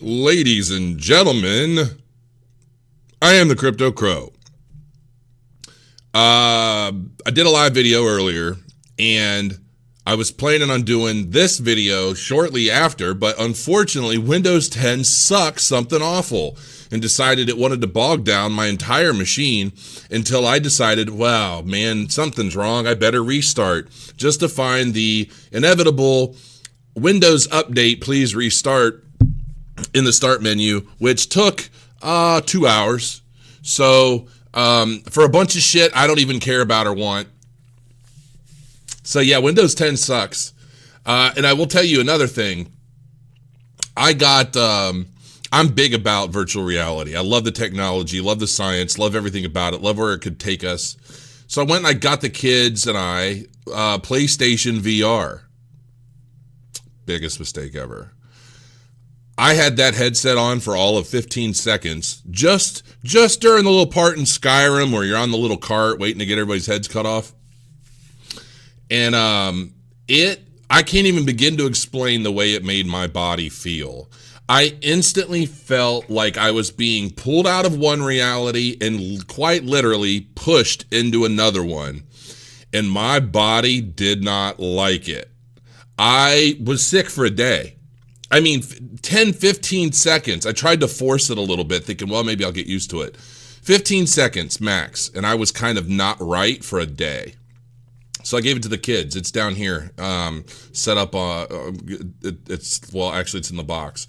Ladies and gentlemen, I am the Crypto Crow. I did a live video earlier, and I was planning on doing this video shortly after, but unfortunately, Windows 10 sucks something awful and decided it wanted to bog down my entire machine until I decided, wow, man, something's wrong. I better restart, just to find the inevitable Windows update, please restart, in the start menu, which took 2 hours. So for a bunch of shit I don't even care about or want. So yeah, Windows 10 sucks. And I will tell you another thing. I'm big about virtual reality. I love the technology, love the science, love everything about it, love where it could take us. So I went and I got the kids and I PlayStation VR. Biggest mistake ever. I had that headset on for all of 15 seconds, just during the little part in Skyrim where you're on the little cart waiting to get everybody's heads cut off. And I can't even begin to explain the way it made my body feel. I instantly felt like I was being pulled out of one reality and quite literally pushed into another one. And my body did not like it. I was sick for a day. I mean, 10, 15 seconds. I tried to force it a little bit, thinking, well, maybe I'll get used to it. 15 seconds max, and I was kind of not right for a day. So I gave it to the kids. It's down here, set up. It's in the box.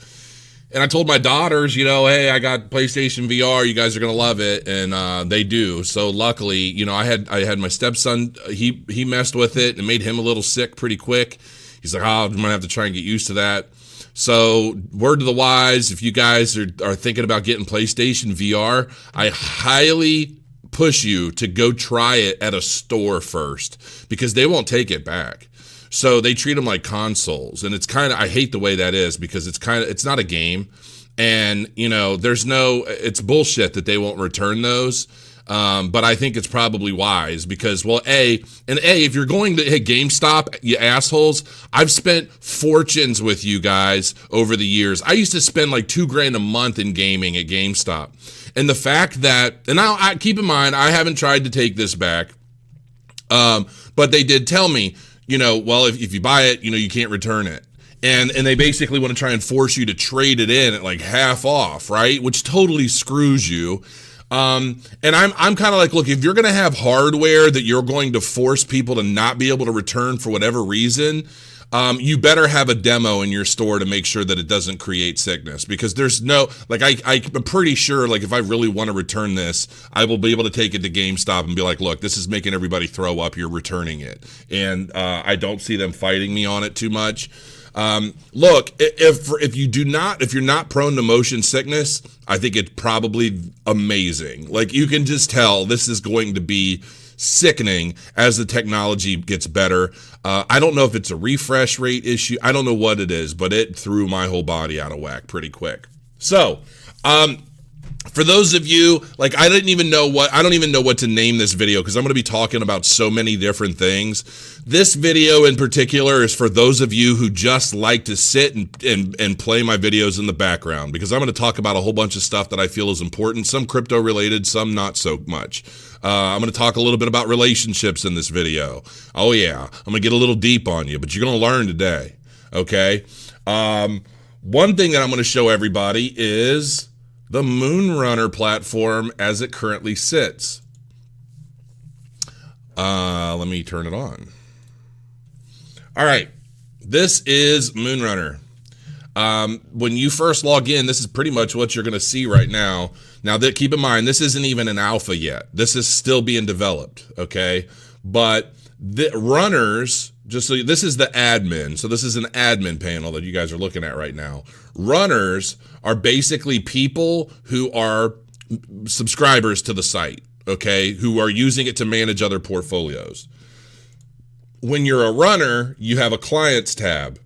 And I told my daughters, hey, I got PlayStation VR. You guys are gonna love it, and they do. So luckily, I had my stepson. He messed with it and made him a little sick pretty quick. He's like, I'm gonna have to try and get used to that. So word to the wise, if you guys are thinking about getting PlayStation VR, I highly push you to go try it at a store first, because they won't take it back. So they treat them like consoles, and I hate the way that is, because it's not a game, and it's bullshit that they won't return those. But I think it's probably wise because, if you're going to hit GameStop, you assholes, I've spent fortunes with you guys over the years. I used to spend like $2,000 a month in gaming at GameStop. And the fact that, and I keep in mind, I haven't tried to take this back. But they did tell me, if you buy it, you can't return it. And they basically want to try and force you to trade it in at like half off, right? Which totally screws you. And I'm kind of like, look, if you're going to have hardware that you're going to force people to not be able to return for whatever reason, you better have a demo in your store to make sure that it doesn't create sickness, because there's I'm pretty sure, like, if I really want to return this, I will be able to take it to GameStop and be like, look, this is making everybody throw up. You're returning it. And, I don't see them fighting me on it too much. Look, if you're not prone to motion sickness, I think it's probably amazing. Like, you can just tell this is going to be sickening as the technology gets better. I don't know if it's a refresh rate issue. I don't know what it is, but it threw my whole body out of whack pretty quick. So, for those of you, like, I don't even know what to name this video, because I'm going to be talking about so many different things. This video in particular is for those of you who just like to sit and play my videos in the background, because I'm going to talk about a whole bunch of stuff that I feel is important, some crypto related, some not so much. I'm going to talk a little bit about relationships in this video. Oh yeah, I'm going to get a little deep on you, but you're going to learn today, okay? One thing that I'm going to show everybody is the MoonRunner platform as it currently sits. Let me turn it on. All right, this is MoonRunner. When you first log in, this is pretty much what you're going to see right now. Now, keep in mind, this isn't even an alpha yet. This is still being developed, okay? But the runners, this is the admin. So this is an admin panel that you guys are looking at right now. Runners are basically people who are subscribers to the site, okay, who are using it to manage other portfolios. When you're a runner, you have a clients tab.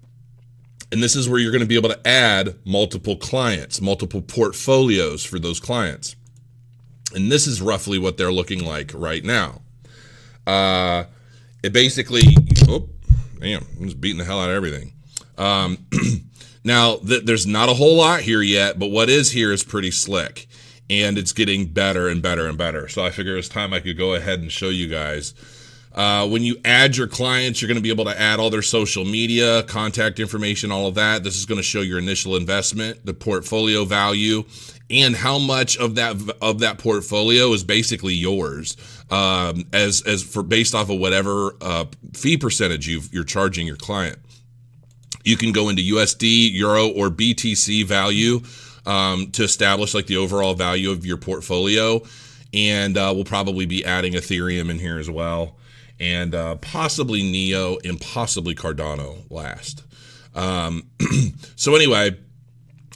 And this is where you're going to be able to add multiple clients, multiple portfolios for those clients. And this is roughly what they're looking like right now. It basically, I'm just beating the hell out of everything. Now, there's not a whole lot here yet, but what is here is pretty slick, and it's getting better and better and better. So I figure it's time I could go ahead and show you guys. When you add your clients, you're going to be able to add all their social media, contact information, all of that. This is going to show your initial investment, the portfolio value, and how much of that portfolio is basically yours, as for based off of whatever fee percentage you're charging your client. You can go into USD, Euro, or BTC value to establish like the overall value of your portfolio, and we'll probably be adding Ethereum in here as well, and possibly Neo and possibly Cardano last. So anyway,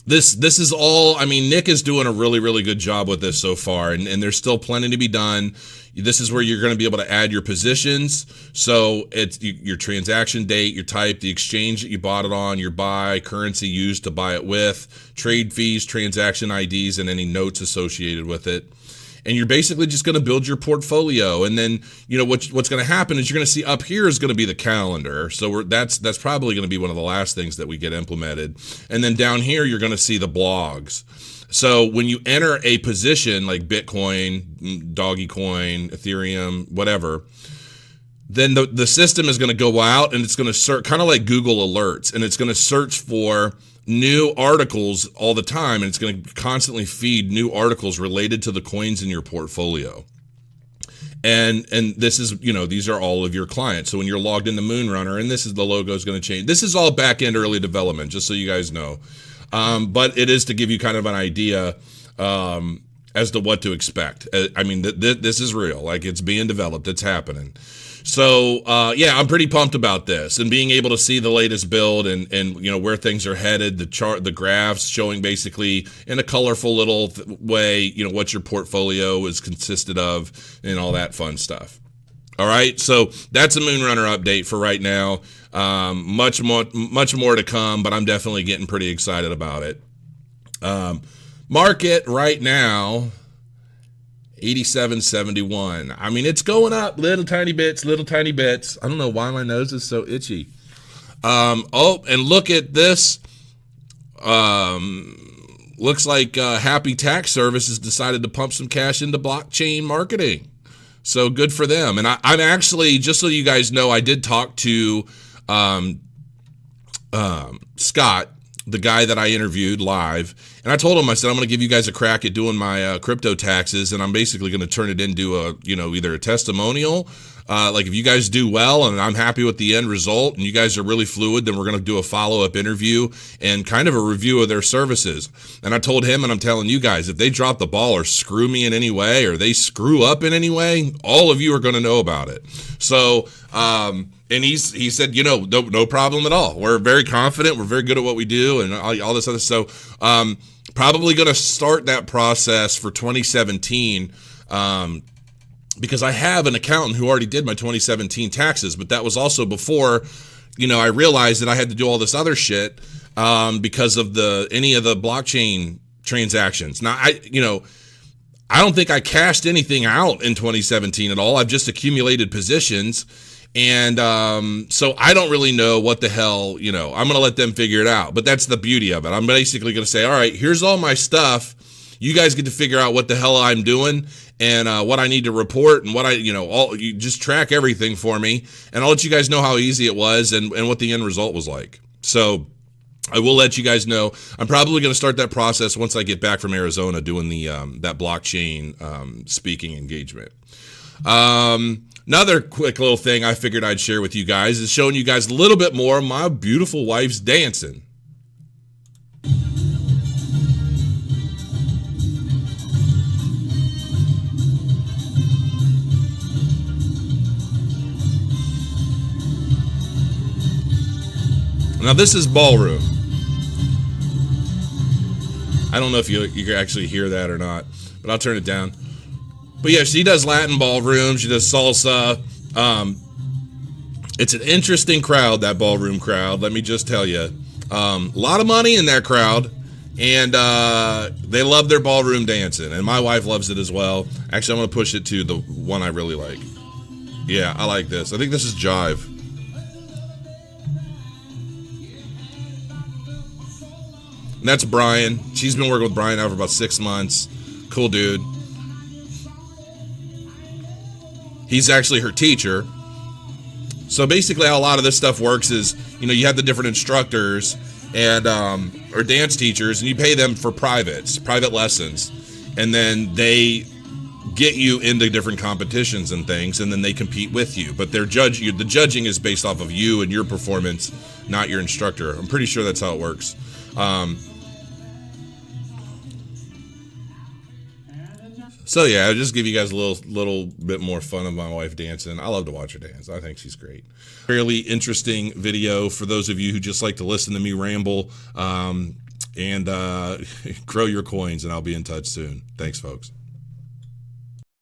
this is all, I mean, Nick is doing a really good job with this so far, and there's still plenty to be done. This is where you're going to be able to add your positions. So it's your transaction date, your type, the exchange that you bought it on, your buy, currency used to buy it with, trade fees, transaction IDs, and any notes associated with it. And you're basically just going to build your portfolio. And then, you know, what's going to happen is you're going to see up here is going to be the calendar. So that's probably going to be one of the last things that we get implemented. And then down here, you're going to see the blogs. So when you enter a position like Bitcoin, Dogecoin, Ethereum, whatever, then the system is going to go out and it's going to search, kind of like Google Alerts, and it's going to search for new articles all the time, and it's going to constantly feed new articles related to the coins in your portfolio. And this is, you know, these are all of your clients. So when you're logged into MoonRunner, and this is the logo is going to change. This is all back-end early development, just so you guys know. But it is to give you kind of an idea as to what to expect. I mean, this is real. Like, it's being developed. It's happening. So, yeah, I'm pretty pumped about this, and being able to see the latest build and you know, where things are headed, the chart, the graphs showing basically in a colorful little way, you know, what your portfolio is consisted of and all that fun stuff. All right, so that's a MoonRunner update for right now. Much more to come, but I'm definitely getting pretty excited about it. Market right now, 87.71. I mean, it's going up little tiny bits. I don't know why my nose is so itchy. Oh, and look at this. Looks like Happy Tax Services decided to pump some cash into blockchain marketing. So good for them. And I'm actually, just so you guys know, I did talk to Scott, the guy that I interviewed live, and I told him, I said, I'm going to give you guys a crack at doing my crypto taxes, and I'm basically going to turn it into a, you know, either a testimonial, like if you guys do well and I'm happy with the end result and you guys are really fluid, then we're going to do a follow-up interview and kind of a review of their services. And I told him, and I'm telling you guys, if they drop the ball or screw me in any way, or they screw up in any way, all of you are going to know about it. So, and he said, you know, no problem at all. We're very confident. We're very good at what we do, and all this other. So, probably going to start that process for 2017, because I have an accountant who already did my 2017 taxes, but that was also before, you know, I realized that I had to do all this other shit because of any of the blockchain transactions. Now, I don't think I cashed anything out in 2017 at all. I've just accumulated positions. And so I don't really know what the hell, you know, I'm going to let them figure it out. But that's the beauty of it. I'm basically going to say, all right, here's all my stuff. You guys get to figure out what the hell I'm doing and what I need to report and what you just track everything for me. And I'll let you guys know how easy it was and what the end result was like. So I will let you guys know. I'm probably going to start that process once I get back from Arizona doing the that blockchain speaking engagement. Another quick little thing I figured I'd share with you guys is showing you guys a little bit more of my beautiful wife's dancing. Now this is Ballroom. I don't know if you can actually hear that or not, but I'll turn it down. But yeah, she does Latin ballroom. She does salsa. It's an interesting crowd, that ballroom crowd. Let me just tell you, a lot of money in that crowd, and they love their ballroom dancing. And my wife loves it as well. Actually, I'm going to push it to the one I really like. Yeah, I like this. I think this is Jive. And that's Brian. She's been working with Brian now for about 6 months. Cool dude. He's actually her teacher. So basically how a lot of this stuff works is, you know, you have the different instructors and or dance teachers, and you pay them for private lessons. And then they get you into different competitions and things, and then they compete with you. But the judging is based off of you and your performance, not your instructor. I'm pretty sure that's how it works. So yeah, I'll just give you guys a little bit more fun of my wife dancing. I love to watch her dance. I think she's great. Fairly interesting video for those of you who just like to listen to me ramble, and grow your coins, and I'll be in touch soon. Thanks, folks.